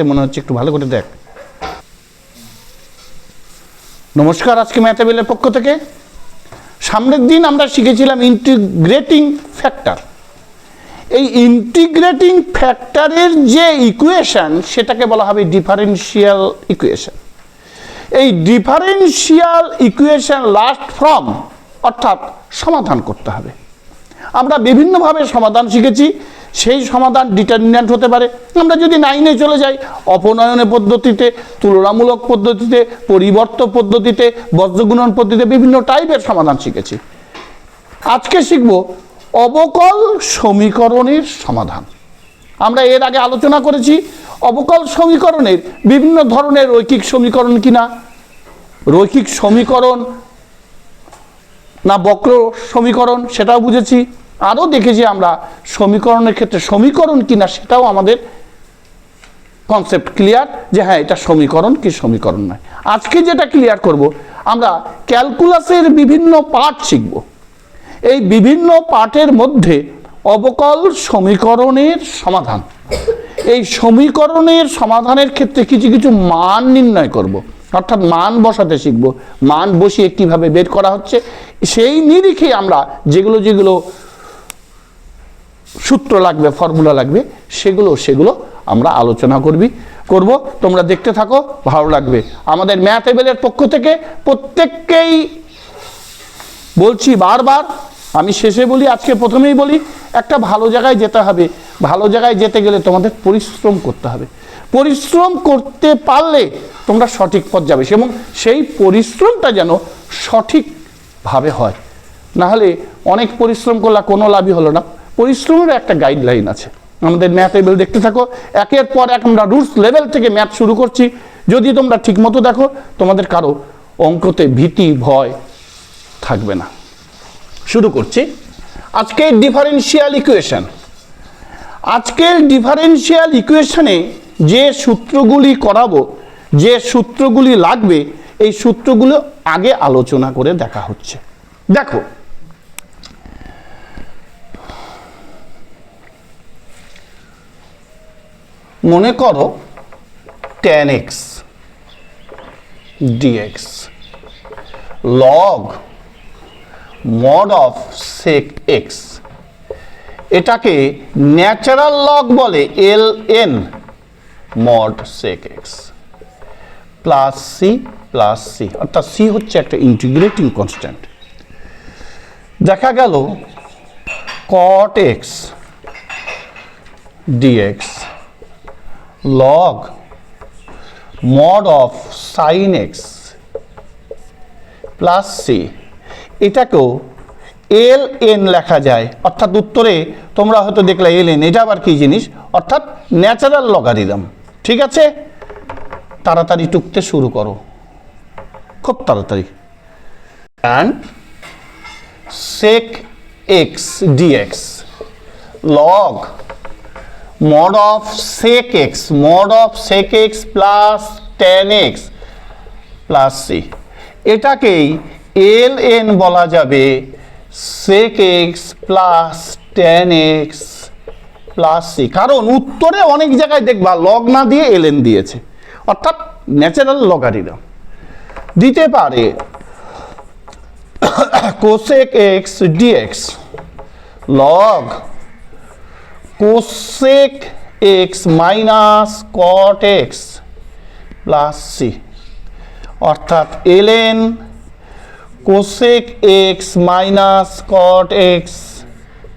মনে হচ্ছে একটু ভালো করে দেখ। নমস্কার, আজকে ম্যাথেবেলের পক্ষ থেকে সামনের দিন আমরা শিখেছিলাম ইন্টিগ্রেটিং ফ্যাক্টর। এই ইন্টিগ্রেটিং ফ্যাক্টরের যে ইকুয়েশন সেটাকে বলা হবে ডিফারেনশিয়াল ইকুয়েশন। এই ডিফারেনশিয়াল ইকুয়েশন লাস্ট ফর্ম অর্থাৎ সমাধান করতে হবে। আমরা বিভিন্নভাবে সমাধান শিখেছি। সেই সমাধান ডিটারমিন্যান্ট হতে পারে। আমরা যদি 9-এ চলে যাই, অপনয়নের পদ্ধতিতে, তুলনামূলক পদ্ধতিতে, পরিবর্ত পদ্ধতিতে, বজ্রগুণন পদ্ধতিতে বিভিন্ন টাইপের সমাধান শিখেছি। আজকে শিখব অবকল সমীকরণের সমাধান। আমরা এর আগে আলোচনা করেছি অবকল সমীকরণের বিভিন্ন ধরনের রৈখিক সমীকরণ কিনা, রৈখিক সমীকরণ না বক্র সমীকরণ সেটাও বুঝেছি। আরও দেখেছি আমরা সমীকরণের ক্ষেত্রে সমীকরণ কিনা সেটাও আমাদের কনসেপ্ট ক্লিয়ার যে হ্যাঁ এটা সমীকরণ কি সমীকরণ নয়। আজকে যেটা ক্লিয়ার করব, আমরা ক্যালকুলাসের বিভিন্ন পার্ট শিখব। এই বিভিন্ন পার্টের মধ্যে অবকল সমীকরণের সমাধান, এই সমীকরণের সমাধানের ক্ষেত্রে কিছু কিছু মান নির্ণয় করব, অর্থাৎ মান বসাতে শিখব। মান বসিয়ে কিভাবে বের করা হচ্ছে সেই নিরিখে আমরা যেগুলো সূত্র লাগবে, ফর্মুলা লাগবে, সেগুলো আমরা আলোচনা করব। তোমরা দেখতে থাকো, ভালো লাগবে। আমাদের ম্যাথেবেলের পক্ষ থেকে প্রত্যেককেই বলছি বারবার, আমি শেষে বলি, আজকে প্রথমেই বলি, একটা ভালো জায়গায় যেতে হবে। ভালো জায়গায় যেতে গেলে তোমাদের পরিশ্রম করতে হবে। পরিশ্রম করতে পারলে তোমরা সঠিক পথ যাবে, এবং সেই পরিশ্রমটা যেন সঠিকভাবে হয়। না হলে অনেক পরিশ্রম করলে কোনো লাভই হলো না। পরিশ্রমের একটা গাইডলাইন আছে। আমাদের ম্যাথেবেল দেখতে থাকো, একের পর এক আমরা রুটস লেভেল থেকে ম্যাথ শুরু করছি। যদি তোমরা ঠিকমতো দেখো, তোমাদের কারো অঙ্কতে ভীতি ভয় থাকবে না। শুরু করছি আজকের ডিফারেনশিয়াল ইকুয়েশন। আজকের ডিফারেনশিয়াল ইকুয়েশনে যে সূত্রগুলি করাবো, যে সূত্রগুলি লাগবে, এই সূত্রগুলো আগে আলোচনা করে দেখা হচ্ছে। দেখো, মনে করো tan x dx log mod of sec x, এটাকে ন্যাচারাল লগ বলে ln mod sec x plus c, অর্থাৎ c হচ্ছে একটা ইন্টিগ্রেটিং কনস্ট্যান্ট। দেখা গেল cot x dx log mod of sin x plus c, এটাকেও ln লেখা যায়। অর্থাৎ উত্তরে তোমরা হয়তো দেখলে ln, এটা আবার কি জিনিস, অর্থাৎ ন্যাচারাল লগারিদম। ঠিক আছে, তাড়াতাড়ি টুকতে শুরু করো, খুব তাড়াতাড়ি। and sec x dx log mod of sec x plus tan x plus c, এটাকেই ln বলা যাবে sec x plus tan x plus c, কারণ উত্তরে অনেক জায়গায় দেখবা লগ না দিয়ে ln দিয়েছে, অর্থাৎ ন্যাচারাল লগারিদম। দিতে পারে cosec x dx log cosec x minus cot x plus c, অর্থাৎ ln cosec x minus cot x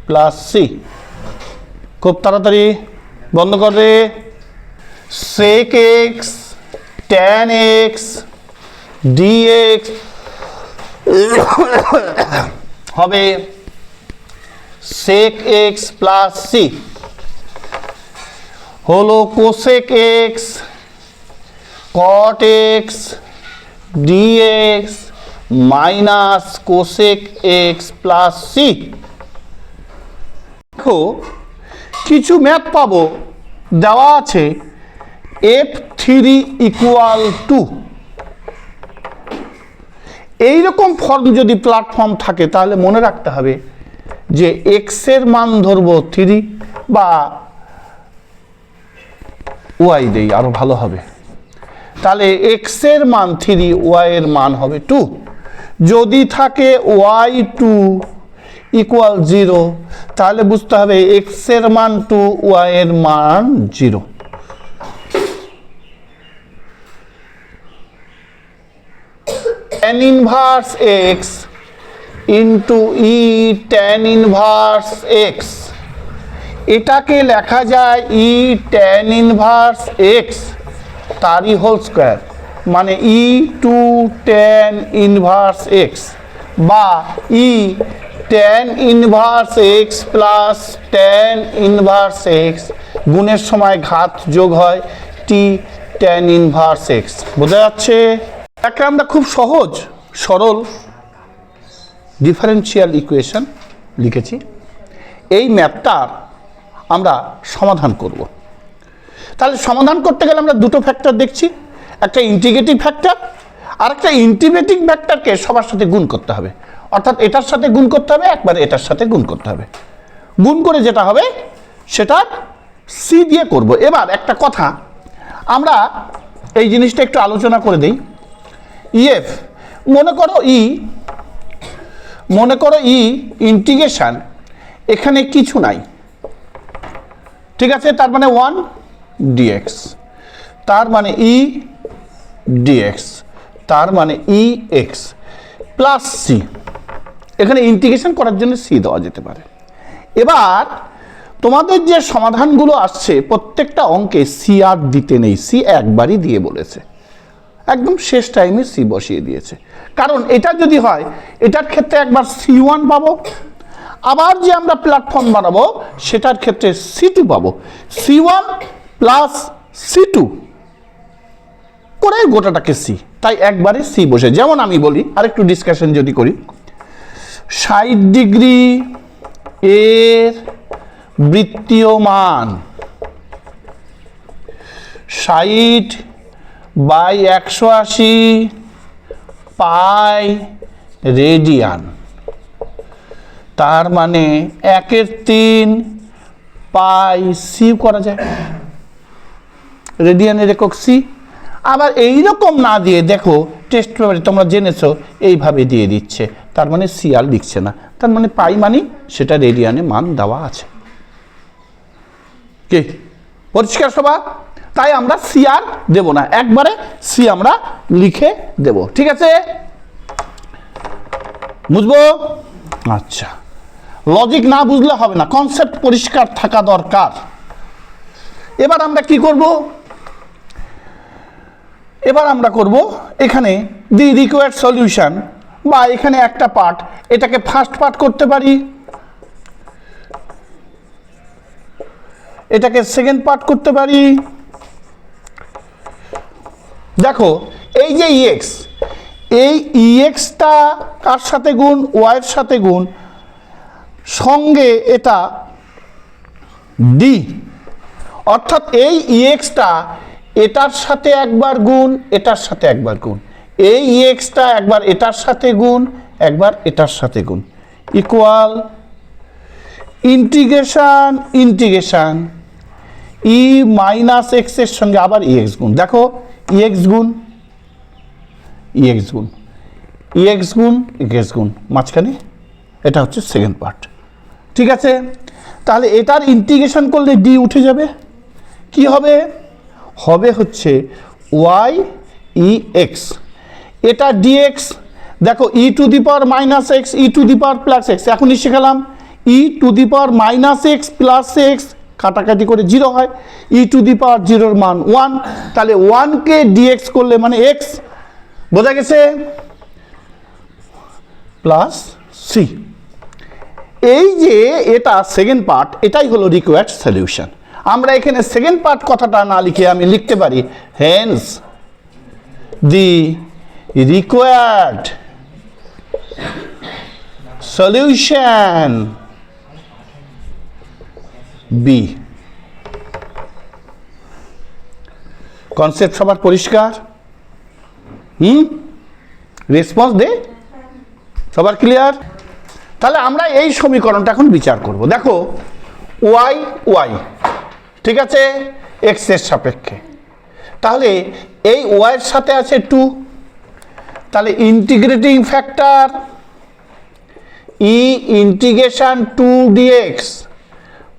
plus c। খুব তাড়াতাড়ি বন্ধ করে। sec x tan x dx হবে sec x plus c, হলো cosec x cot x dx minus cosec x plus c। দেখো, কিছু math পাবো, দেওয়া আছে f3 equal to, এইরকম ফর্ম যদি প্ল্যাটফর্ম থাকে তাহলে মনে রাখতে হবে যে x এর মান ধরবো 3 বা ওয়াই দেই, আরো ভালো হবে। তাহলে এক্স এর মান 3, ওয়াই এর মান হবে 2। যদি থাকে y2 ইকুয়াল 0, তাহলে বুঝতে হবে এক্স এর মান 2, ওয়াই এর মান 0। tan ইনভার্স x ইন্টু ই tan ইনভার্স x, এটাকে লেখা যায় ই tan ইনভার্স x তারই হোল স্কোয়ার, মানে ই টু tan ইনভার্স x, বা ই tan inverse x plus tan inverse x, গুণের সময় ঘাত যোগ হয় টি tan ইনভার্স x। বোঝা যাচ্ছে? একটা আমরা খুব সহজ সরল ডিফারেন্সিয়াল ইকুয়েশন লিখেছি। এই ম্যাথটার আমরা সমাধান করব। তাহলে সমাধান করতে গেলে আমরা দুটো ফ্যাক্টর দেখছি, একটা ইন্টিগ্রেটিভ ফ্যাক্টর আর একটা ইন্টিগ্রেটিং ফ্যাক্টরকে সবার সাথে গুণ করতে হবে। অর্থাৎ এটার সাথে গুণ করতে হবে, একবার এটার সাথে গুণ করতে হবে। গুণ করে যেটা হবে সেটা সি দিয়ে করব। এবার একটা কথা আমরা এই জিনিসটা একটু আলোচনা করে দিই। ইএফ মনে করো ই ইন্টিগ্রেশন, এখানে কিছু নাই, ঠিক আছে, তার মানে 1 dx, তার মানে ই dx, তার মানে ই এক্স প্লাস সি। এখানে ইন্টিগ্রেশন করার জন্য সি দেওয়া যেতে পারে। এবার তোমাদের যে সমাধানগুলো আসছে প্রত্যেকটা অঙ্কে সি আর দিতে নেই, সি একবারই দিয়ে বলেছে, একদম শেষ টাইমে সি বসিয়ে দিয়েছে। কারণ এটা যদি হয় এটার ক্ষেত্রে একবার C1 পাবো, আবার যে আমরা প্ল্যাটফর্ম বানাবো সেটার ক্ষেত্রে C2 পাবো। C1 প্লাস C2 করে গোটাটাকে সি, তাই একবারে সি বসে। যেমন আমি বলি, আরেকটু ডিসকাশন যদি করি, 60 ডিগ্রি এর বৃত্তীয় মান 60 বাই 180 পাই রেডিয়ান, তার মানে 1/3 পাই সি করা যায়, রেডিয়ানের একক সি। আবার এইরকম না দিয়ে দেখো টেস্ট পেপারে তোমরা জেনেছো এইভাবে দিয়ে দিচ্ছে, তার মানে সি আর লিখছে না, তার মানে পাই মানি সেটা রেডিয়ানে মান দেওয়া আছে। কি পরিষ্কার সবার? তাই আমরা সি আর দেব না, একবারে সি আমরা লিখে দেব, ঠিক আছে? বুঝবো? আচ্ছা, লজিক না বুঝলে হবে না, কনসেপ্ট পরিষ্কার থাকা দরকার। এবার আমরা কি করব? এবার আমরা করব এখানে দি রিকোয়ার্ড সলিউশন, বা এখানে একটা পার্ট, এটাকে ফার্স্ট পার্ট করতে পারি, এটাকে সেকেন্ড পার্ট করতে পারি। দেখো এই যে ইএক্স, এই ইএক্সটা কার সাথে গুণ? ওয়াইয়ের সাথে গুণ, সঙ্গে এটা ডি, অর্থাৎ এই ইএক্সটা এটার সাথে একবার গুণ, এটার সাথে একবার গুণ, এই ইএক্সটা একবার এটার সাথে গুণ, একবার এটার সাথে গুণ, ইকুয়াল ইন্টিগ্রেশন ই মাইনাস এক্স এর সঙ্গে আবার ইএক্স গুণ। দেখো ইএক্স গুণ ইএক্স গুণ ইএক্স গুণ ইএক্স গুণ, মাঝখানে এটা হচ্ছে সেকেন্ড পার্ট, ঠিক আছে? তাহলে এটার ইন্টিগ্রেশন করলে ডি উঠে যাবে, কি হবে? হবে হচ্ছে ওয়াই ই এক্স, এটা ডিএক্স। দেখো e to the power minus x, e to the power plus x, এখনই শিখালাম e to the power minus x plus x কাটাকাটি করে 0 হয়, ই টু দি পাওয়ার 0 মান 1, তাহলে 1কে ডিএক্স করলে মানে এক্স, বোঝা গেছে? Plus C. এই যে এটা সেকেন্ড পার্ট, এটাই হলো রিকোয়ার্ড সলিউশন। আমরা এখানে সেকেন্ড পার্ট কথাটা না লিখে আমি লিখতে পারি Haynes the required solution B. Concept সবার পরিষ্কার? রেসপন্স দে, সবার ক্লিয়ার? তাহলে আমরা এই সমীকরণটা এখন বিচার করব। দেখো ওয়াই ওয়াই, ঠিক আছে, এক্স এর সাপেক্ষে। তাহলে এই ওয়াই এর সাথে আছে 2, তাহলে ইন্টিগ্রেটিং ফ্যাক্টর ই ইন্টিগ্রেশন 2 ডিএক্স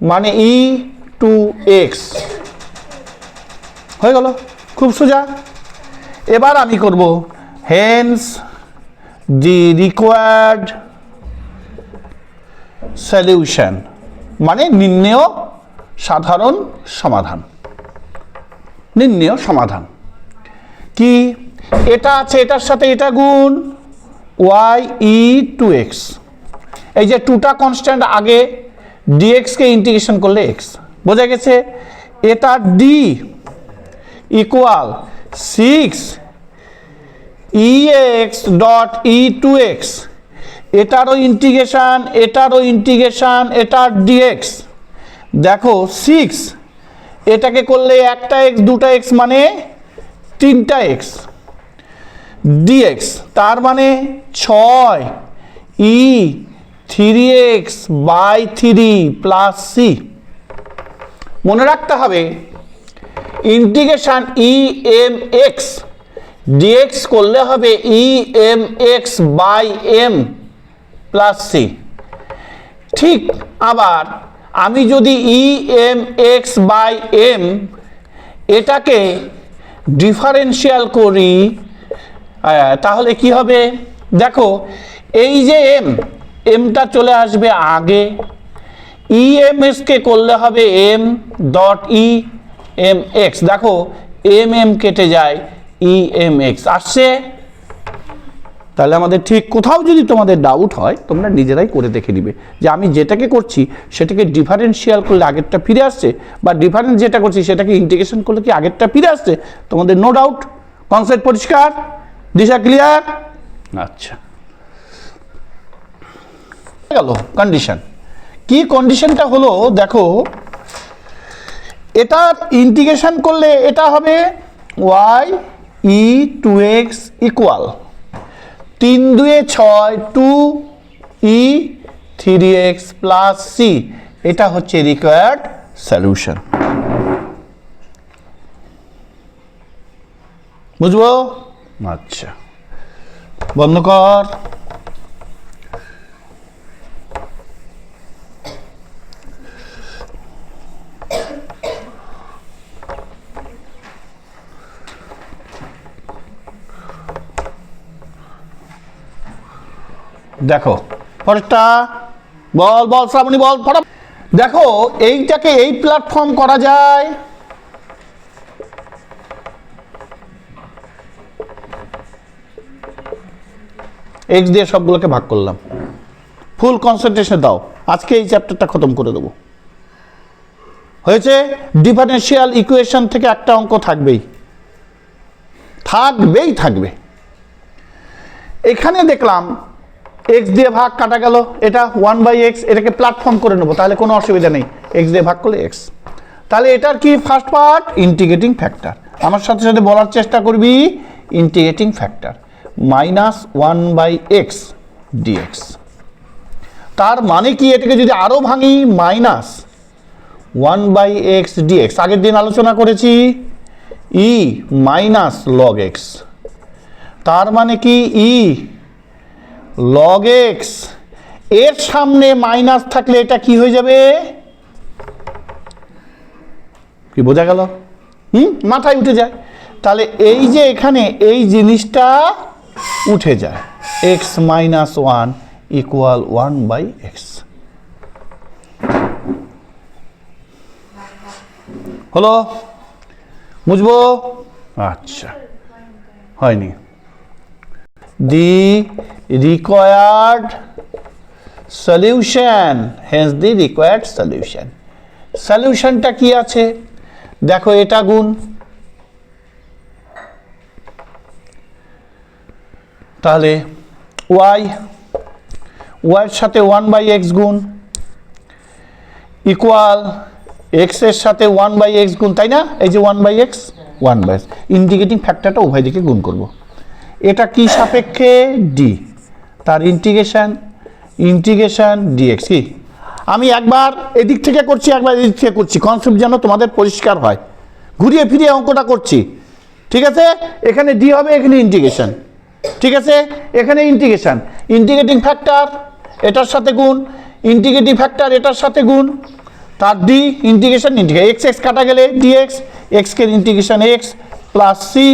মানে ই 2x হয়ে গেল, খুব সোজা। এবার আমি করব হেন্স দি রিকোয়ার্ড সলিউশন মানে নির্ণেয় সাধারণ সমাধান। নির্ণেয় সমাধান কি? এটা আছে, এটার সাথে এটা গুণ y e 2x, এই যে 2টা কনস্ট্যান্ট, আগে dx কে ইন্টিগ্রেশন করলে x, বোঝা গেছে? এটা d equal 6 ex dot e 2x, এটারও ইন্টিগ্রেশন, এটারও ইন্টিগ্রেশন, এটার dx। দেখো 6 এটাকে করলে একটা x, দুটা x মানে 3টা x dx, তার মানে 6 e 3x by 3 plus c। মনে রাখতে হবে integration e m x dx করলে হবে e m x by m plus C. ঠিক আবার আমি যদি e m x by m এটাকে ডিফারেন্সিয়াল করি তাহলে কি হবে? দেখো এই যে এমটা চলে আসবে আগে, ই এম এক্স কে করলে হবে m dot e m x. দেখো এম এম কেটে যায়, ই এম এক্স আসছে। তাহলে আমাদের ঠিক কোথাও যদি তোমাদের ডাউট হয় তোমরা নিজেরাই করে দেখে নিবে যে আমি যেটাকে করছি সেটাকে ডিফারেন্সিয়াল করলে আগেরটা ফিরে আসছে, বা ডিফারেন্স যেটা করছি সেটাকে ইন্টিগ্রেশন করলে কি আগেরটা ফিরে আসছে। তোমাদের নো ডাউট, কনসেপ্ট পরিষ্কার, দিশা ক্লিয়ার? আচ্ছা, গেল কন্ডিশন। কি কন্ডিশনটা হলো? দেখো এটা ইন্টিগ্রেশন করলে এটা হবে y e 2x equal 3 2 6 2 e 3x plus c। এটা হচ্ছে রিকোয়ার্ড সলিউশন। বুঝবো? আচ্ছা, বন্ধ কর। দেখো পরেরটা, বল বল শ্রাবণী বল ফটাফট। দেখো এইটাকে এই প্ল্যাটফর্ম করা যায়, এক্স দিয়ে সবগুলোকে ভাগ করলাম। ফুল কনসেন্ট্রেশন দাও, আজকে এই চ্যাপ্টারটা খতম করে দেবো। হয়েছে? ডিফারেন্সিয়াল ইকুয়েশন থেকে একটা অঙ্ক থাকবেই থাকবেই থাকবে। এখানে দেখলাম এক্স দিয়ে ভাগ কাটা গেল, এটা 1/x, এটাকে প্ল্যাটফর্ম করে নেবো, তাহলে কোনো অসুবিধা নেই, এক্স দিয়ে ভাগ করলে এক্স। তাহলে এটার কি ফার্স্ট পার্ট? Integrating factor. আমার সাথে সাথে বলার চেষ্টা করবি integrating factor minus 1/x dx। তার মানে কি? এটাকে যদি আরো ভাঙি মাইনাস 1/x dx, আগের দিন আলোচনা করেছি ই মাইনাস লগ এক্স, তার মানে কি ই লগ এক্স, এর সামনে মাইনাস থাকলে এটা কি হয়ে যাবে? কি বোঝা গেল? মাথায় উঠে যায়। তাহলে এই যে এখানে এই জিনিসটা উঠে যায়, এক্স মাইনাস 1 ইকুয়াল 1/x। হলো? বুঝবো? আচ্ছা, হয়নি। The required solution, Haynes the required solution. সলিউশনটা কি আছে? দেখো এটা গুণ, তাহলে y এর সাথে 1/x গুণ ইকুয়াল x এর সাথে 1/x গুণ, তাই না? এই যে 1/x 1/x, ইন্টিগ্রেটিং ফ্যাক্টরটা উভয় দিকে গুণ করব। এটা কি সাপেক্ষে? d, তার ইন্টিগ্রেশন dx। কি আমি একবার এদিক থেকে করছি একবার এদিক থেকে করছি, কনসেপ্ট যেন তোমাদের পরিষ্কার হয়। ঘুরিয়ে ফিরিয়ে অঙ্কটা করছি, ঠিক আছে? এখানে ডি হবে, এখানে ইন্টিগ্রেশন, ঠিক আছে? এখানে ইন্টিগ্রেশন, ইন্টিগ্রেটিং ফ্যাক্টর এটার সাথে গুণ, ইন্টিগ্রেটিং ফ্যাক্টর এটার সাথে গুণ, তার ডি ইন্টিগ্রেশন এক্স এক্স কাটা গেলে ডিএক্স, এক্স কে ইন্টিগ্রেশন এক্স প্লাস সি,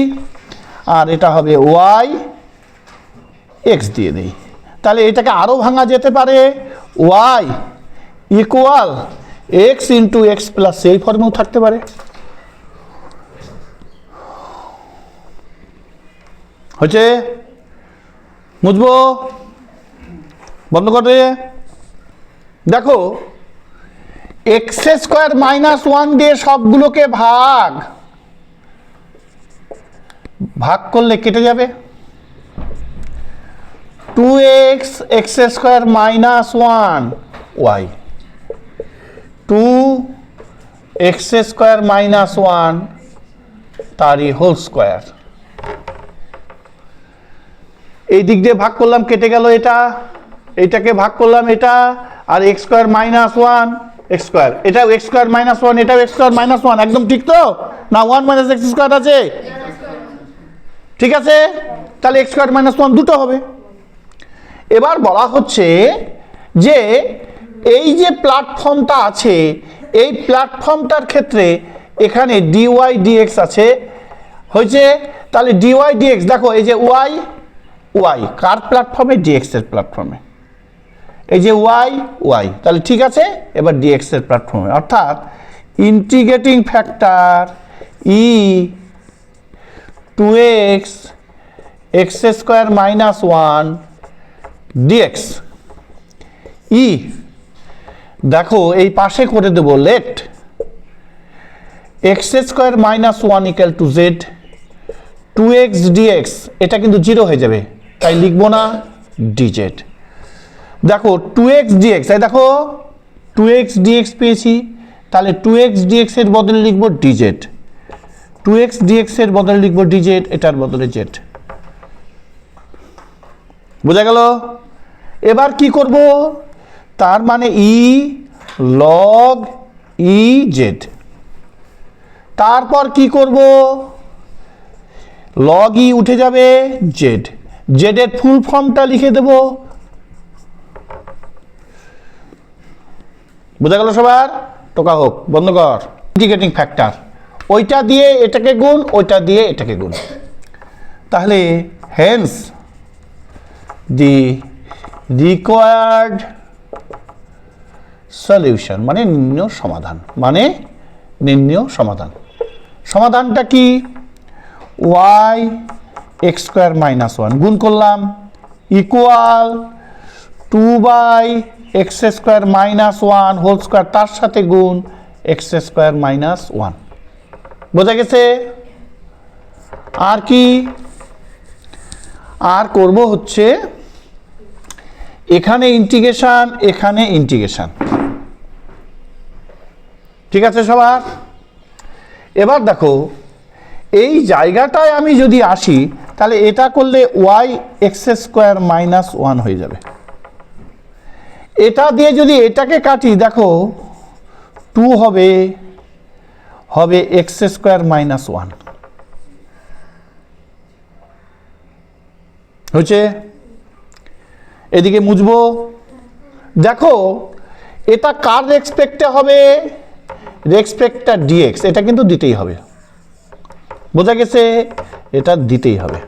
আর এটা হবে ওয়াই এক্স দিয়ে দিই। তাহলে এটাকে আরও ভাঙা যেতে পারে, y equal x into x plus C, এই ফর্মেও থাকতে পারে। হচ্ছে বুঝবো? বন্ধ করে দেখো, এক্স স্কোয়ার মাইনাস ওয়ান দিয়ে সবগুলোকে ভাগ করলে কেটে যাবে। 2x x square minus one y, 2x square minus one তারই হোল স্কোয়ার। এই দিক দিয়ে ভাগ করলাম, কেটে গেল এটা, এইটাকে ভাগ করলাম এটা, আর x square minus one x square, এটাও এক্স স্কোয়ার মাইনাস ওয়ান, এটাও এক্স স্কোয়ার মাইনাস ওয়ান, একদম ঠিক তো না? ওয়ান মাইনাস এক্স স্কোয়ার আছে, ঠিক আছে? তাহলে এক্স স্কোয়ার মাইনাস ওয়ান দুটো হবে। এবার বলা হচ্ছে যে এই যে প্ল্যাটফর্মটা আছে, এই প্ল্যাটফর্মটার ক্ষেত্রে এখানে ডিওয়াই ডিএক্স আছে, হয়েছে? তাহলে ডিওয়াই ডিএক্স দেখো, এই যে ওয়াই ওয়াই কার প্ল্যাটফর্মে? ডিএক্স এর প্ল্যাটফর্মে, এই যে ওয়াই ওয়াই, তাহলে ঠিক আছে। এবার ডিএক্স এর প্ল্যাটফর্মে, অর্থাৎ integrating factor e 2x x square minus one dx e, দেখো এই পাশে করে দেবো let x square minus one equal to z, 2x dx, এটা কিন্তু জিরো হয়ে যাবে, তাই লিখবো না dz। দেখো 2x dx, এই দেখো 2x dx পেয়েছি, তাহলে 2x dx এর বদলে লিখবো dz, 2x dx এর বদলে লিখবো dz, এটার বদলে z। বোঝা গেল? এবার কি করব? তার মানে ই লগ ই জেড, তারপর কি করব? লগ ই উঠে যাবে জেড, জেড এর ফুল ফর্মটা লিখে দেব। বোঝা গেল সবার? টোকা হোক, বন্ধ কর। ইন্টিগ্রেটিং ফ্যাক্টর, ওইটা দিয়ে এটাকে গুণ, ওইটা দিয়ে এটাকে গুণ, তাহলে হেন্স দি রিকোয়ার্ড সলিউশন, মানে নির্ণয় সমাধান, মানে নির্ণয় সমাধান। সমাধানটা কি? Y x square minus one গুণ করলাম equal 2 x square minus one whole square, তার সাথে গুণ এক্স স্কোয়ার মাইনাস ওয়ান। বোঝা গেছে? আর কি? আর করব হচ্ছে এখানে ইন্টিগ্রেশন, এখানে ইন্টিগ্রেশন, ঠিক আছে সবার? এবার দেখো এই জায়গাটায় আমি যদি আসি, তাহলে এটা করলে y x square minus one হয়ে যাবে। এটা দিয়ে যদি এটাকে কাটি, দেখো 2 হবে এক্স স্কোয়ার মাইনাস ওয়ান, হচ্ছে? এদিকে মুছবো, দেখো এটা কার রেসপেক্টে হবে? রেসপেক্টটা ডিএক্স, এটা কিন্তু দিতেই হবে। বোঝা গেছে? এটা দিতেই হবে।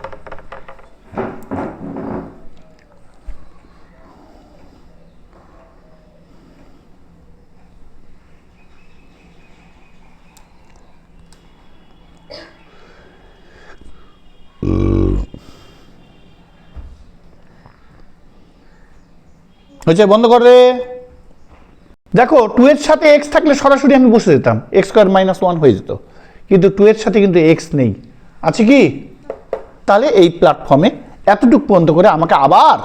হচ্ছে? বন্ধ করে দেখো, 2 এর সাথে এক্স থাকলে সরাসরি আমি বসে যেতাম, এক্স স্কোয়ার মাইনাস ওয়ান হয়ে যেত, কিন্তু 2 এর সাথে কিন্তু এক্স নেই, আছে কি? তাহলে এই প্ল্যাটফর্মে এতটুকু পর্যন্ত করে আমাকে আবার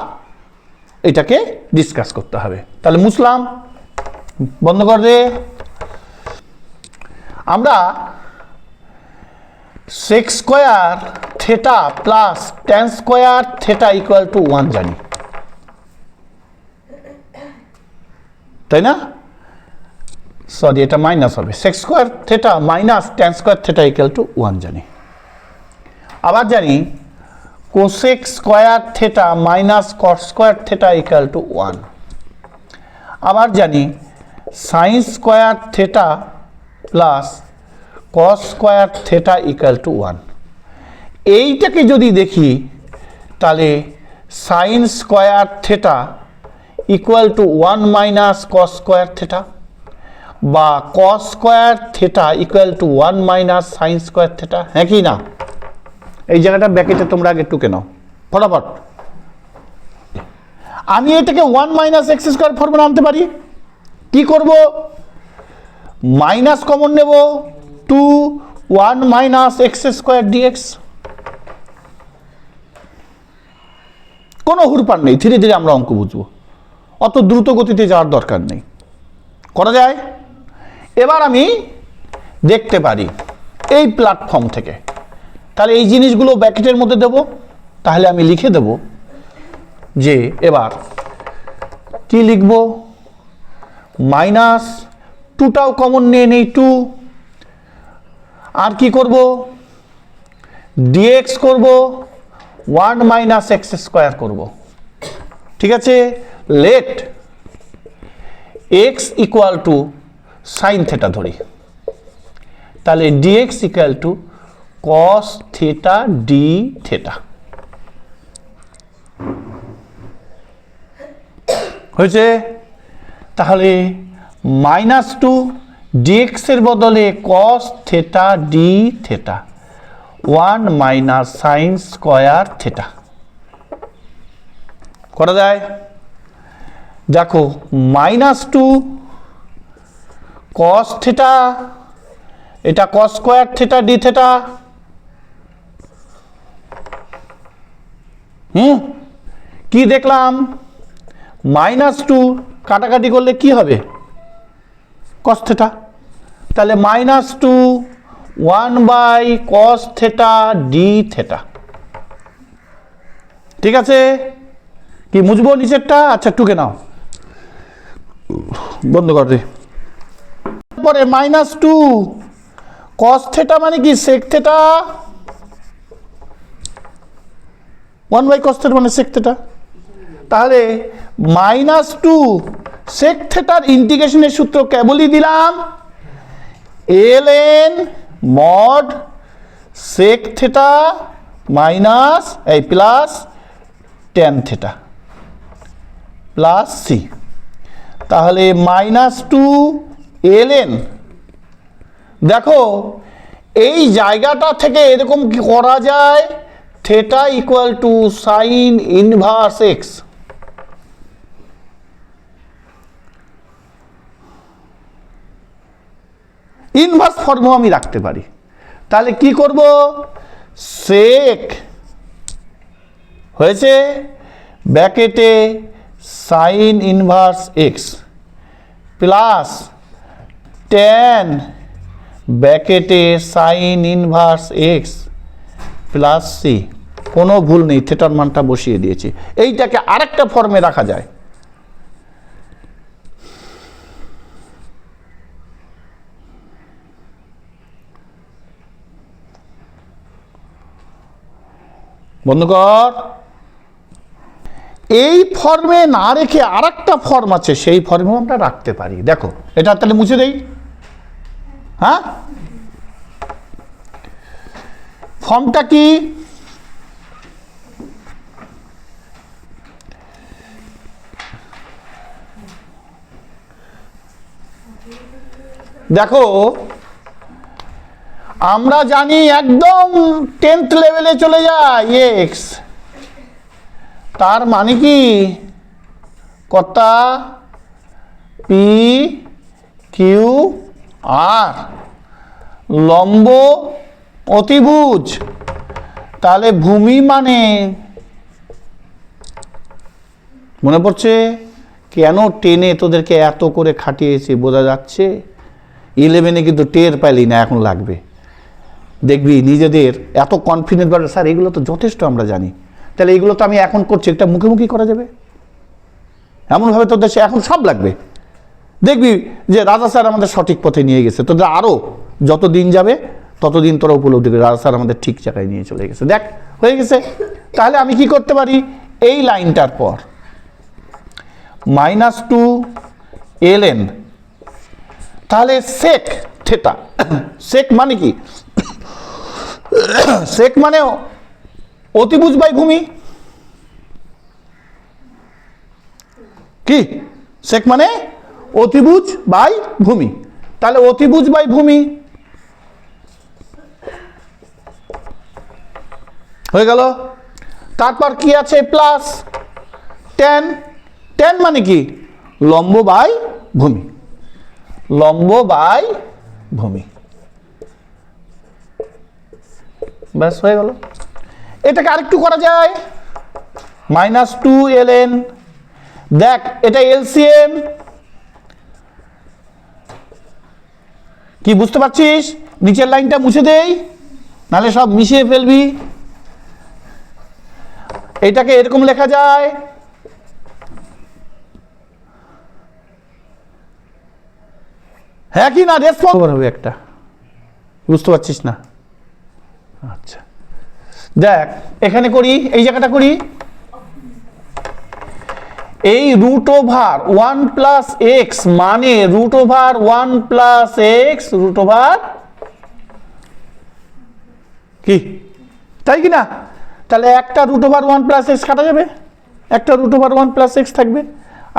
এটাকে ডিসকাস করতে হবে। তাহলে মুছলাম, বন্ধ করে আমরা sec square theta plus tan square theta equal to 1 জানি, তাই না? সরি এটা মাইনাস হবে, sec square theta minus tan square theta equal to 1 জানি। আবার জানি cosec square theta minus cot square theta equal to 1। আবার জানি sin square theta plus cos square theta equal to 1। এইটাকে যদি দেখি তাহলে sin square theta equal to 1 minus cos square theta, বা কস square theta equal to 1 minus sine square theta, হ্যাঁ কি না? এই জায়গাটা ব্র্যাকেটে তোমরা আগে টুকে নাও ফটাফট। আমি এটাকে 1 মাইনাস এক্স স্কোয়ার ফর্মুলা আনতে পারি। কি করব? মাইনাস কমন নেব, 2 1 মাইনাস এক্স স্কোয়ার ডিএক্স। কোনো হুড়পাড় নেই, ধীরে ধীরে আমরা অঙ্ক বুঝবো, অত দ্রুত গতিতে যাওয়ার দরকার নেই, করা যায়। এবার আমি দেখতে পারি এই প্ল্যাটফর্ম থেকে, তাহলে এই জিনিসগুলো ব্র্যাকেটের মধ্যে দেব। তাহলে আমি লিখে দেব যে এবার কি লিখব, মাইনাস 2টাও কমন নিয়ে নেই 2, আর কি করব, ডিএক্স করব, 1 মাইনাস এক্স স্কোয়ার করব। ঠিক আছে, let x equal to sine theta ধরি, তাহলে dx equal to cos theta d theta হয়েছে। তাহলে মাইনাস 2 ডিএক্স এর বদলে cos theta d theta 1 minus sine square theta করা যায়। দেখো মাইনাস 2 কস থেটা, এটা cos square theta d theta, কি দেখলাম, মাইনাস 2 কাটাকাটি করলে কি হবে, কস থেটা। তাহলে minus 2 1 by cos theta d theta. ঠিক আছে, কি মুছবো নিচেরটা? আচ্ছা টুকে নাও, বন্ধ কর দে। পরে মাইনাস 2 কস থেটা মানে কি, sec theta, 1 by cos theta মানে সেক থেটা। তাহলে মাইনাস 2 সেক থেটার ইন্টিগ্রেশনের সূত্র কেবলই দিলাম, ln mod sec theta minus এই plus tan theta plus C. তাহলে মাইনাস 2 ln, দেখো এই জায়গাটা থেকে এরকম কি করা যায়, theta equal to sine inverse x. Inverse ফর্মও আমি রাখতে পারি। তাহলে কি করব, সেক হয়েছে ব্র্যাকেটে sine inverse x plus tan ব্র্যাকেটে sine inverse x plus C. কোনো ভুল নেই, থেটার মানটা বসিয়ে দিয়েছি। এইটাকে আরেকটা ফর্মে রাখা যায়, বন্ধ কর। এই ফর্মে না রেখে আরেকটা ফর্ম আছে, সেই ফর্মেও আমরা রাখতে পারি। দেখো এটা তাহলে মুছে দেই। হ্যাঁ, ফর্মটা কি, দেখো আমরা জানি একদম 10th লেভেলে চলে যায় এক্স, তার মানে কি কর্তা পি কিউ আর লম্ব অতিভুজ। তাহলে ভূমি মানে মনে পড়ছে কেন 10-এ তোদেরকে এত করে খাটিয়েছি, বোঝা যাচ্ছে। 11-এ কিন্তু টের পাইলি না, এখন লাগবে, দেখবি নিজেদের এত কনফিডেন্স বাড়বে। স্যার এগুলো তো যথেষ্ট আমরা জানি, তাহলে এগুলো তো আমি এখন করছি, একটা মুখোমুখি করা যাবে এমনভাবে তোদের সে এখন সব লাগবে। দেখবি যে রাজা স্যার আমাদের সঠিক পথে নিয়ে গেছে। তোদের আরও যত দিন যাবে ততদিন তোরা উপলব্ধি করবি রাজা স্যার আমাদের ঠিক জায়গায় নিয়ে চলে গেছে। দেখ হয়ে গেছে। তাহলে আমি কি করতে পারি, এই লাইনটার পর -2 ln, তাহলে সেক থেটা, সেক মানে কি, সেক মানে অতিভুজ বাই ভূমি, কি সেক মানে অতিভুজ বাই ভূমি, তাহলে অতিভুজ বাই ভূমি হয়ে গেল। তারপর কি আছে প্লাস tan, tan মানে কি লম্ব বাই ভূমি, লম্ব বাই ভূমি, ব্যাস হয়ে গেল। এটাকে আরেকটু করা যায়, -2 ln, দেখ এটা এলসিএম, কি বুঝতে পারছিস, নিচের লাইনটা মুছে দেই নাহলে সব মিশিয়ে ফেলবি। এটাকে এরকম লেখা যায়, হ্যাঁ কি না, রেসপন্স হবে একটা, বুঝতে পারছিস না? আচ্ছা দেখ এখানে করি, এই জায়গাটা করি, এই √1 + x মানে √1 + x √ কি, তাই কি না? তাহলে একটা √1 + x কাটা যাবে, একটা √1 + x থাকবে,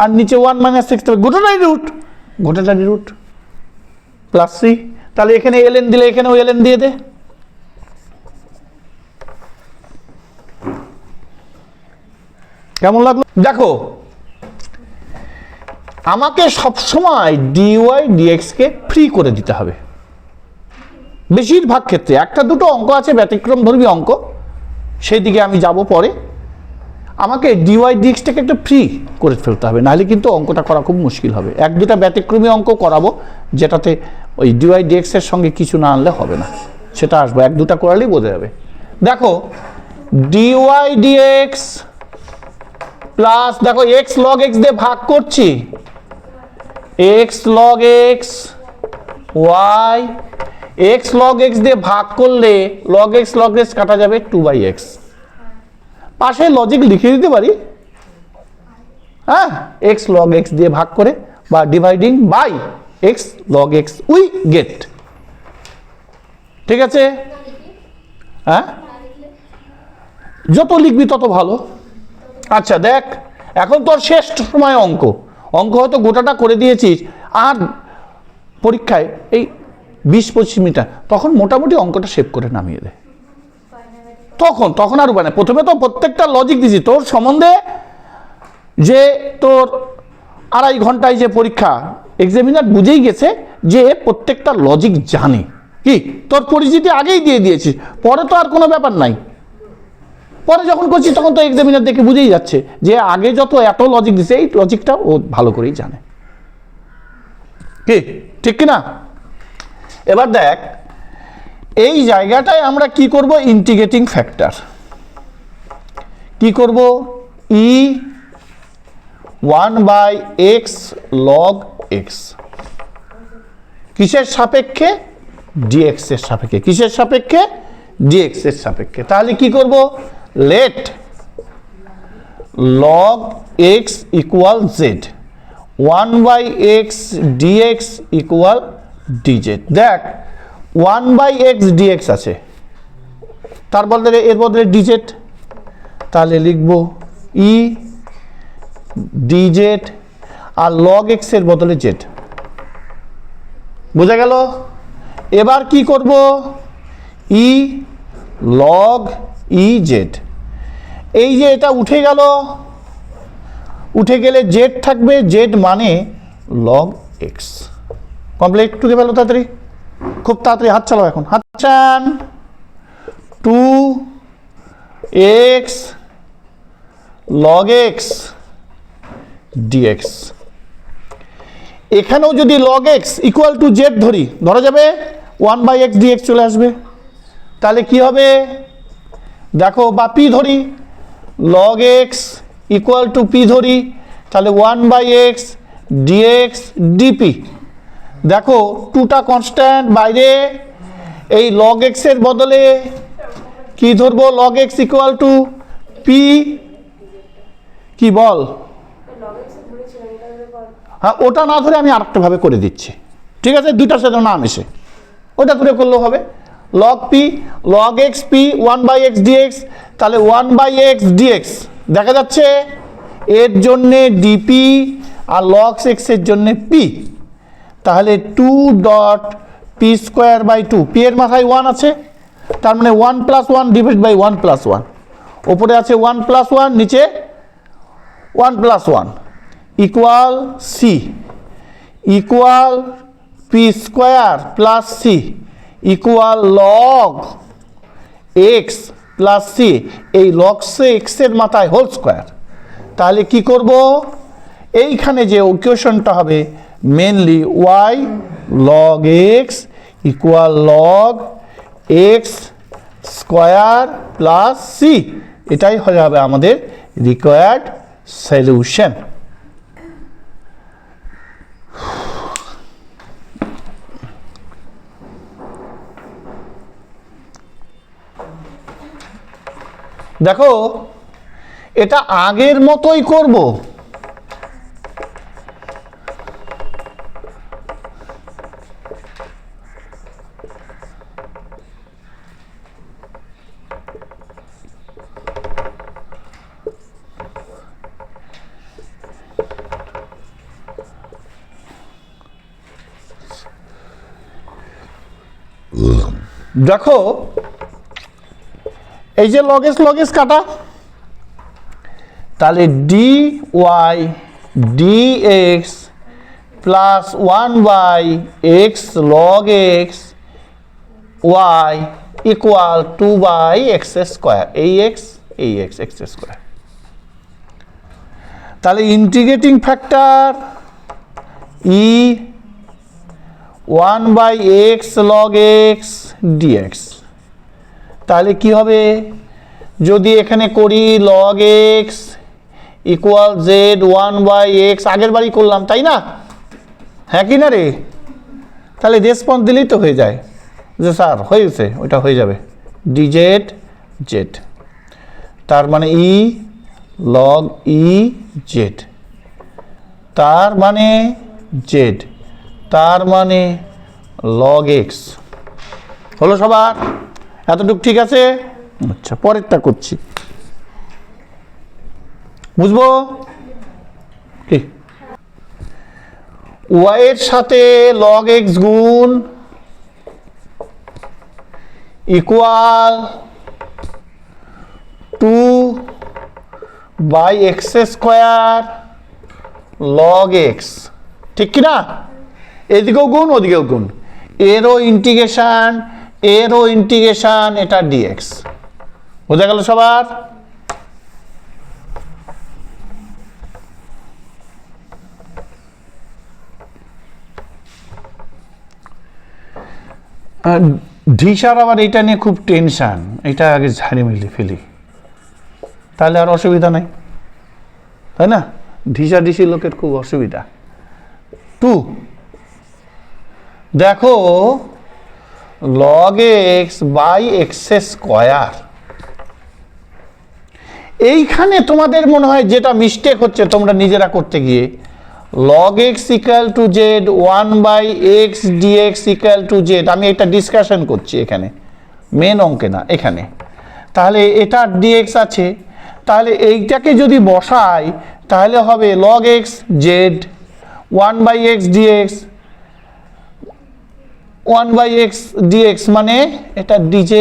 আর নিচে 1 - x থাকবে, গোটাটাই রুট +c। তাহলে এখানে ln দিলে এখানেও ln দিয়ে দে, কেমন লাগলো? দেখো আমাকে সবসময় dy dx কে ফ্রি করে দিতে হবে বেশিরভাগ ক্ষেত্রে। একটা দুটো অঙ্ক আছে ব্যতিক্রম ধর্মী অঙ্ক, সেই দিকে আমি যাব পরে। আমাকে dy dx টাকে একটু ফ্রি করে ফেলতে হবে, নাহলে কিন্তু অঙ্কটা করা খুব মুশকিল হবে। এক দুটা ব্যতিক্রমী অঙ্ক করাবো যেটাতে ওই dy dx এর সঙ্গে কিছু না আনলে হবে না, সেটা আসবো, এক দুটা করালেই বোঝা যাবে। দেখো dy dx প্লাস, দেখো x log x দিয়ে ভাগ করছি, x log x y, x log x দিয়ে ভাগ করলে log x কাটা যাবে 2/x, পাশে লজিক লিখে দিতে পারি, হ্যাঁ, x log x দিয়ে ভাগ করে বা dividing by x log x we get, ঠিক আছে? হ্যাঁ, যত লিখবি তত ভালো। আচ্ছা দেখ এখন তোর শেষ সময় অঙ্ক হয়তো গোটাটা করে দিয়েছিস, আর পরীক্ষায় এই 20-25 মিনিট, তখন মোটামুটি অঙ্কটা সেভ করে নামিয়ে দে, তখন আর উপায় না। প্রথমে তো প্রত্যেকটা লজিক দিছি তোর সম্বন্ধে, যে তোর 2.5 ঘন্টায় যে পরীক্ষা, এক্সামিনার বুঝেই গেছে যে প্রত্যেকটা লজিক জানে, কি তোর পরিচিতি আগেই দিয়ে দিয়েছিস, পরে তো আর কোনো ব্যাপার নাই। পরে যখন করছি তখন তো এক্সামিনার দেখে বুঝেই যাচ্ছে যে আগে যত এত লজিক দিছে এই লজিকটা ও ভালো করেই জানে, কি ঠিক কিনা? এবার দেখ এই জায়গাটায় আমরা কি করব, ইন্টিগ্রেটিং ফ্যাক্টর কি করব, e1/x log x কিসের সাপেক্ষে, dx এর সাপেক্ষে, কিসের সাপেক্ষে, dx এর সাপেক্ষে। তাহলে কি করব, let log x = z, 1/x dx = dz। দেখ 1/x dx আছে, তার বদলে এর বদলে dz, তাহলে লিখব e dz, আর log x এর বদলে z, বোঝা গেল? এবার কি করব, e log ez, এই যে এটা উঠে গেল, উঠে গেলে z থাকবে, z মানে log x, কমপ্লিট। টুকে ফেলো তাড়াতাড়ি, খুব তাড়াতাড়ি হাত চালাও, এখন হাত চান, 2x log x dx, এখানেও যদি log x = z ধরা যাবে, 1/x dx চলে আসবে, তাহলে কি হবে দেখো, বা p ধরি, log x = p ধরি, তাহলে 1/x ডিএক্স ডিপি। দেখো টুটা কনস্ট্যান্ট, বাইরে এই লগ এক্স এর বদলে কি ধরবো, log x equal two P, কি বল? হ্যাঁ, ওটা না ধরে আমি আরেকটা ভাবে করে দিচ্ছি, ঠিক আছে? দুইটার সাথে না মিশে ওটা ধরে করলেও হবে। Log P, log x P 1/x dx, তাহলে 1/x dx দেখা যাচ্ছে এর জন্যে ডিপি আর লগ এক্স এর জন্যে পি, তাহলে 2.p²/2, পি এর মাথায় 1 আছে, তার মানে 1 + 1 ডিভাইড বাই 1 + 1, ওপরে আছে 1 + 1, নিচে 1 + 1 equal c, equal p² + c equal log x plus C, এই লগ এক্স এর মাথায় হোল স্কোয়ার। তাহলে কি করব, এইখানে যে ইকুয়েশনটা হবে mainly y log x equal log x square plus c, এটাই হয়ে যাবে আমাদের রিকোয়ার্ড সলিউশন। দেখো এটা আগের মতোই করব, দেখো এই যে লগেস কাটা, তাহলে d y dx plus 1/x log x y equal 2/x², এই x x²। তাহলে integrating factor e 1/x log x dx, তাহলে কি হবে, যদি এখানে করি log x equal Z 1/x, আগের বারই করলাম তাই না, হ্যাঁ কি না রে? তাহলে রেসপন্স দিলেই তো হয়ে যায় যে স্যার হয়েছে, ওইটা হয়ে যাবে ডিজেড জেড, তার মানে ই লগ ই জেড, তার মানে জেড, তার মানে লগ এক্স। হলো সবার? এতটুকু ঠিক আছে? আচ্ছা, পরেরটা করছি, বুঝবো কি? ওয়াই এর সাথে লগ এক্স গুণ ইকুয়াল 2/x² log x, ঠিক কি না? এদিকেও গুণ ওদিকেও গুণ, এরও ইন্টিগ্রেশন, এটা dx। বোঝা গেল সবার? ঢিসার আবার এটা নিয়ে খুব টেনশন, এটা আগে ঝাড়ি মিলে ফেলি, তাহলে আর অসুবিধা নাই, তাই না? ঢিসি লোকের খুব অসুবিধা। 2 দেখো log x বাই x², এইখানে তোমাদের মনে হয় যেটা মিস্টেক হচ্ছে তোমরা নিজেরা করতে গিয়ে, log x equal to Z 1/x dx equal to Z, আমি এটা ডিসকাশন করছি এখানে, মেন অঙ্কে না এখানে। তাহলে এটা dx আছে, তাহলে এইটাকে যদি বসাই তাহলে হবে log x Z 1/x dx, 1/x dx মানে এটা dz,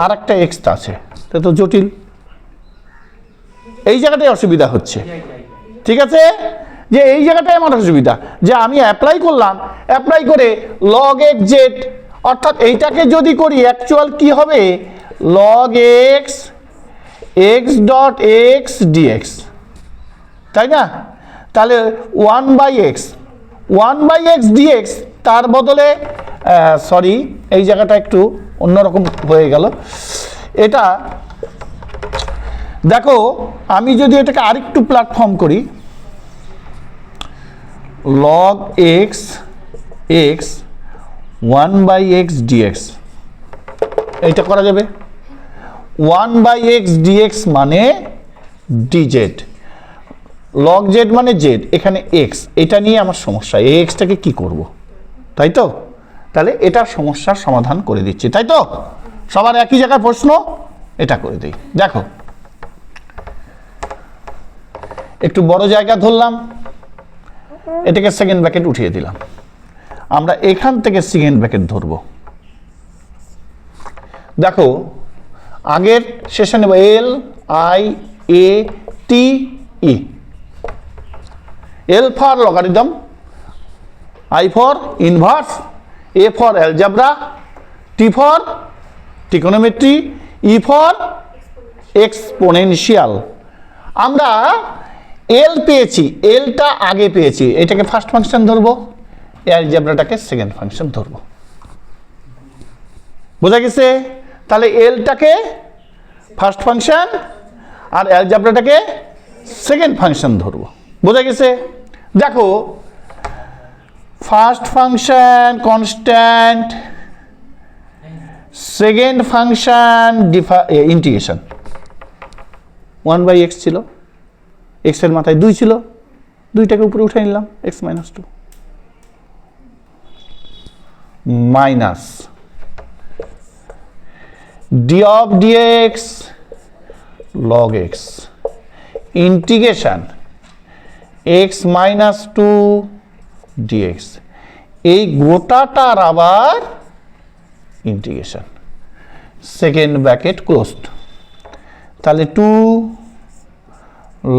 আর একটা x আছে, এটা তো জটিল, এই জায়গাটায় অসুবিধা হচ্ছে, ঠিক আছে? যে এই জায়গাটায় আমার অসুবিধা, যে আমি অ্যাপ্লাই করলাম, অ্যাপ্লাই করে log x জেড, অর্থাৎ এইটাকে যদি করি অ্যাকচুয়াল কি হবে, log x x.x dx, তাই না? তাহলে 1/x dx, তার বদলে সরি এই জায়গাটা একটু অন্যরকম হয়ে গেল, এটা দেখো আমি যদি এটাকে আরেকটু প্ল্যাটফর্ম করি, log x x 1/x dx, এইটা করা যাবে। 1/x dx মানে dz, log z মানে z, এখানে x, এটা নিয়ে আমার সমস্যা, এই এক্সটাকে কি করব, তাই তো? তাহলে এটার সমস্যার সমাধান করে দিচ্ছি, তাই তো? সবার একই জায়গায় প্রশ্ন, এটা করে দিই। দেখো একটু বড় জায়গা ধরলাম, এটাকে সেকেন্ড ব্র্যাকেট উঠিয়ে দিলাম, আমরা এখান থেকে সেকেন্ড ব্র্যাকেট ধরব। দেখো আগের শেষে নেব L I A T E, L for logarithm, I for inverse, A for algebra, T for trigonometry, E for exponential। আমরা L পেয়েছি, Lটা আগে পেয়েছি, এটাকে ফার্স্ট ফাংশন ধরবো, অ্যালজেব্রাটাকে সেকেন্ড ফাংশন ধরবো। বোঝা গেছে? তাহলে Lটাকে ফার্স্ট ফাংশন আর অ্যালজেব্রাটাকে সেকেন্ড ফাংশন ধরবো। বোঝা গেছে? দেখো first function constant, second function integration, 1/x ছিল, x এর মাথায় 2 ছিল, 2টাকে উপরে উঠে নিলাম, x - 2 minus d of dx log x integration x - 2 dx, এই গোটাটার আবার ইন্টিগ্রেশন, সেকেন্ড ব্র্যাকেট ক্লোজড। তাহলে 2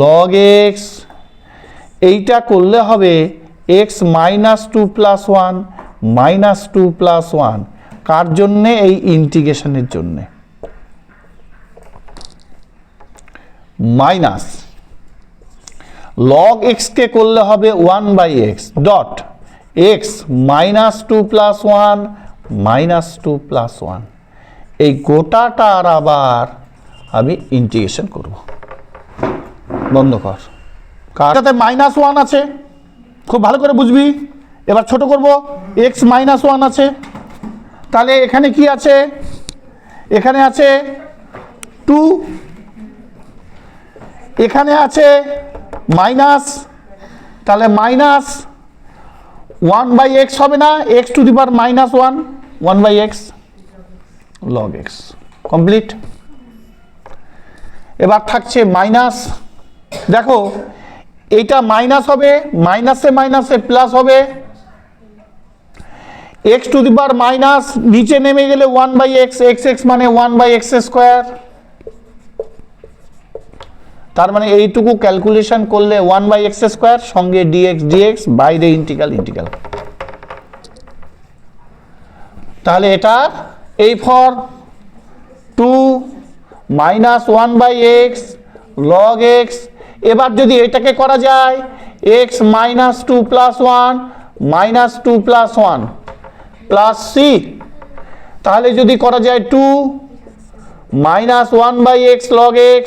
log x, এইটা করলে হবে x - 2 + 1 - 2 + 1, কার জন্যে? এই ইন্টিগ্রেশনের জন্যে, মাইনাস log x কে করলে হবে 1/x ডট x - 2 + 1 - 2 + 1, এই গোটাটার আবার আমি ইন্টিগ্রেশন করব। বন্ধ কর, কারটাতে -1 আছে, খুব ভালো করে বুঝবি। এবার ছোট করব, x - 1 আছে, তাহলে এখানে কি আছে? এখানে আছে 2, এখানে আছে মাইনাস, তাহলে মাইনাস 1/x হবে না, x two the power -1, 1/x log x complete. এবার থাকছে মাইনাস, দেখো এইটা মাইনাস হবে, মাইনাসে মাইনাসে প্লাস হবে, x two the power minus, নিচে নেমে গেলে 1/x, x মানে 1/x², তার মানে এইটুকু ক্যালকুলেশন করলে 1/x², সঙ্গে dx, বাইরে ইন্টিগ্রাল। তাহলে এটা এই ফর 2 - 1/x log x, এবার যদি এটাকে করা যায় x - 2 + 1 - 2 + 1 প্লাস c, তাহলে যদি করা যায় 2 - 1/x log x,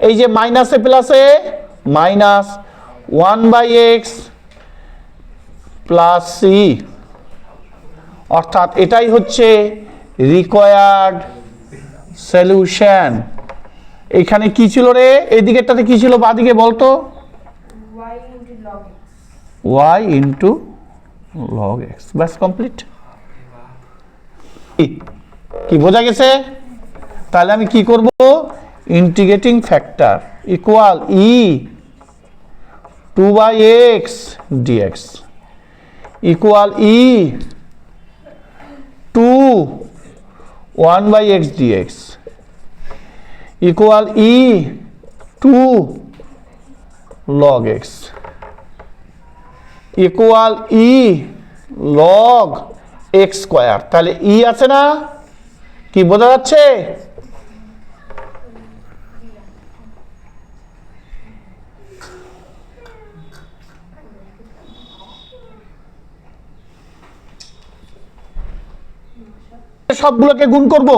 এই যে মাইনাসে প্লাসে মাইনাস 1/x প্লাস c, অর্থাৎ এটাই হচ্ছে রিকোয়ার্ড সলিউশন। এখানে কি ছিল রে? এদিকেরটাতে কি ছিল বাদিকে বলতো? y into log x, ব্যাস কমপ্লিট। কি বোঝা গেছে? তাহলে আমি কি করব? Integrating factor equal e 2/x dx equal e 2 1/x dx equal e 2 log x equal e log x²। তাহলে e আছে না? কি বোঝা যাচ্ছে? সবগুলোকে গুণ করব,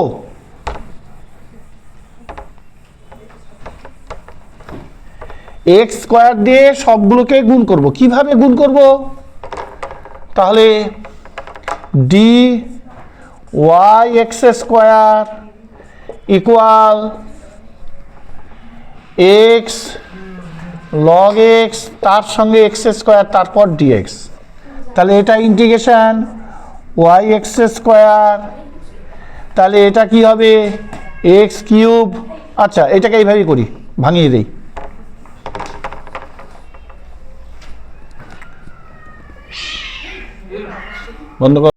এক্স স্কোয়ার দিয়ে সবগুলোকে গুণ করব। কিভাবে গুণ করব? তাহলে d y x square equal x log x তার সঙ্গে এক্স স্কোয়ার তারপর ডিএক্স। তাহলে এটা ইন্টিগ্রেশন ওয়াই এক্স স্কোয়ার, তাহলে এটা কি হবে এক্স কিউব। আচ্ছা এটাকে এইভাবেই করি, ভাঙিয়ে দেই। বন্ধ কর।